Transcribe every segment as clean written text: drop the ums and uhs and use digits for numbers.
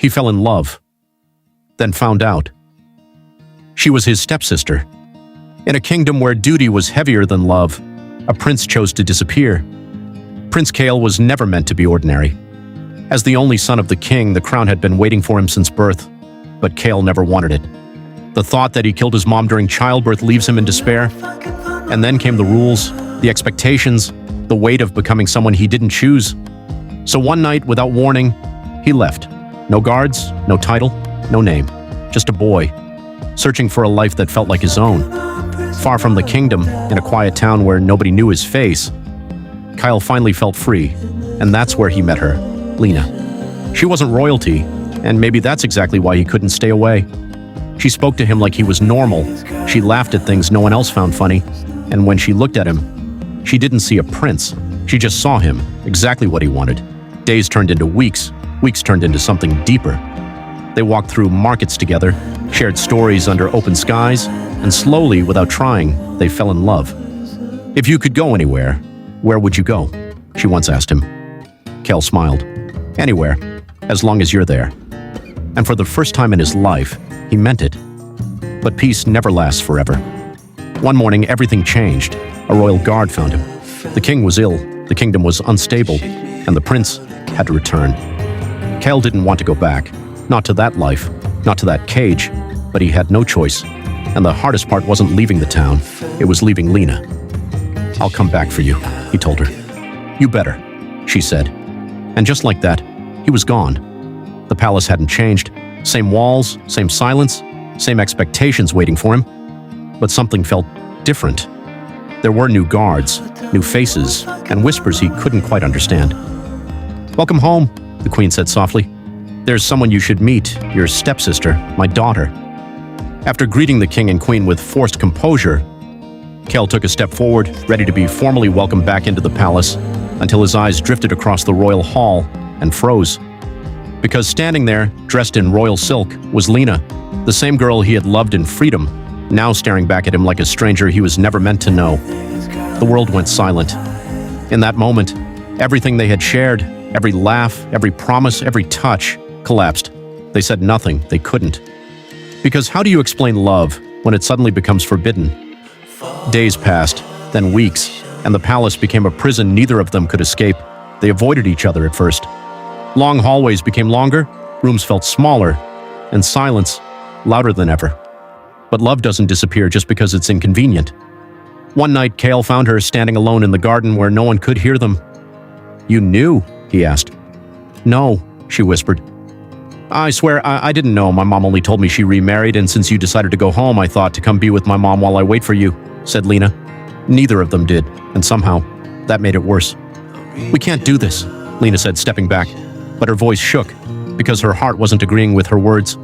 He fell in love, then found out. She was his stepsister. In a kingdom where duty was heavier than love, a prince chose to disappear. Prince Kael was never meant to be ordinary. As the only son of the king, the crown had been waiting for him since birth, but Kael never wanted it. The thought that he killed his mom during childbirth leaves him in despair. And then came the rules, the expectations, the weight of becoming someone he didn't choose. So one night, without warning, he left. No guards, no title, no name. Just a boy, searching for a life that felt like his own. Far from the kingdom, in a quiet town where nobody knew his face, Kael finally felt free, and that's where he met her, Lina. She wasn't royalty, and maybe that's exactly why he couldn't stay away. She spoke to him like he was normal. She laughed at things no one else found funny, and when she looked at him, she didn't see a prince. She just saw him, exactly what he wanted. Days turned into weeks, weeks turned into something deeper. They walked through markets together, shared stories under open skies, and slowly, without trying, they fell in love. "If you could go anywhere, where would you go?" she once asked him. Kael smiled. "Anywhere, as long as you're there." And for the first time in his life, he meant it. But peace never lasts forever. One morning, everything changed. A royal guard found him. The king was ill, the kingdom was unstable, and the prince had to return. Kael didn't want to go back. Not to that life, not to that cage, but he had no choice. And the hardest part wasn't leaving the town, it was leaving Lina. "I'll come back for you," he told her. "You better," she said. And just like that, he was gone. The palace hadn't changed. Same walls, same silence, same expectations waiting for him. But something felt different. There were new guards, new faces, and whispers he couldn't quite understand. "Welcome home," the queen said softly. "There's someone you should meet, your stepsister, my daughter." After greeting the king and queen with forced composure, Kael took a step forward, ready to be formally welcomed back into the palace, until his eyes drifted across the royal hall and froze. Because standing there, dressed in royal silk, was Lina, the same girl he had loved in freedom, now staring back at him like a stranger he was never meant to know. The world went silent. In that moment, everything they had shared, every laugh, every promise, every touch, collapsed. They said nothing, they couldn't. Because how do you explain love when it suddenly becomes forbidden? Days passed, then weeks, and the palace became a prison neither of them could escape. They avoided each other at first. Long hallways became longer, rooms felt smaller, and silence louder than ever. But love doesn't disappear just because it's inconvenient. One night, Kael found her standing alone in the garden where no one could hear them. "You knew?" he asked. "No," she whispered. "I swear, I didn't know. My mom only told me she remarried, and since you decided to go home, I thought to come be with my mom while I wait for you," said Lina. Neither of them did, and somehow, that made it worse. "We can't do this," Lina said, stepping back, but her voice shook, because her heart wasn't agreeing with her words.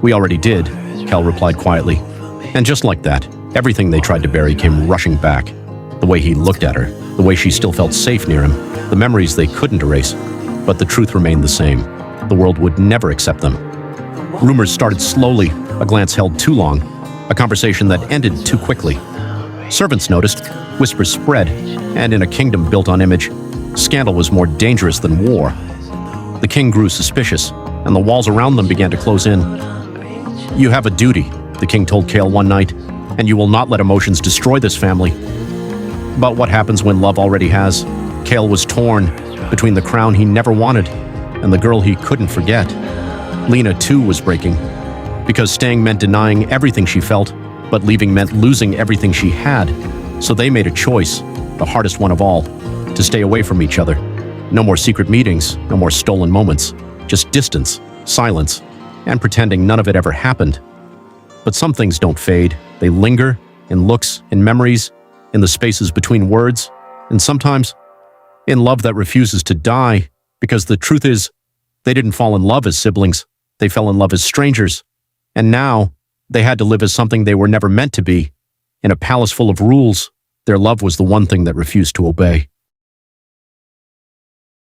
"We already did," Kael replied quietly. And just like that, everything they tried to bury came rushing back. The way he looked at her, the way she still felt safe near him, the memories they couldn't erase. But the truth remained the same. The world would never accept them. Rumors started slowly, a glance held too long, a conversation that ended too quickly. Servants noticed, whispers spread, and in a kingdom built on image, scandal was more dangerous than war. The king grew suspicious, and the walls around them began to close in. "You have a duty," the king told Kael one night, "and you will not let emotions destroy this family." But what happens when love already has? Kael was torn between the crown he never wanted and the girl he couldn't forget. Lina, too, was breaking, because staying meant denying everything she felt, but leaving meant losing everything she had. So they made a choice, the hardest one of all, to stay away from each other. No more secret meetings, no more stolen moments, just distance, silence, and pretending none of it ever happened. But some things don't fade. They linger, in looks, in memories, in the spaces between words, and sometimes in love that refuses to die, because the truth is, they didn't fall in love as siblings, they fell in love as strangers, and now they had to live as something they were never meant to be. In a palace full of rules, their love was the one thing that refused to obey.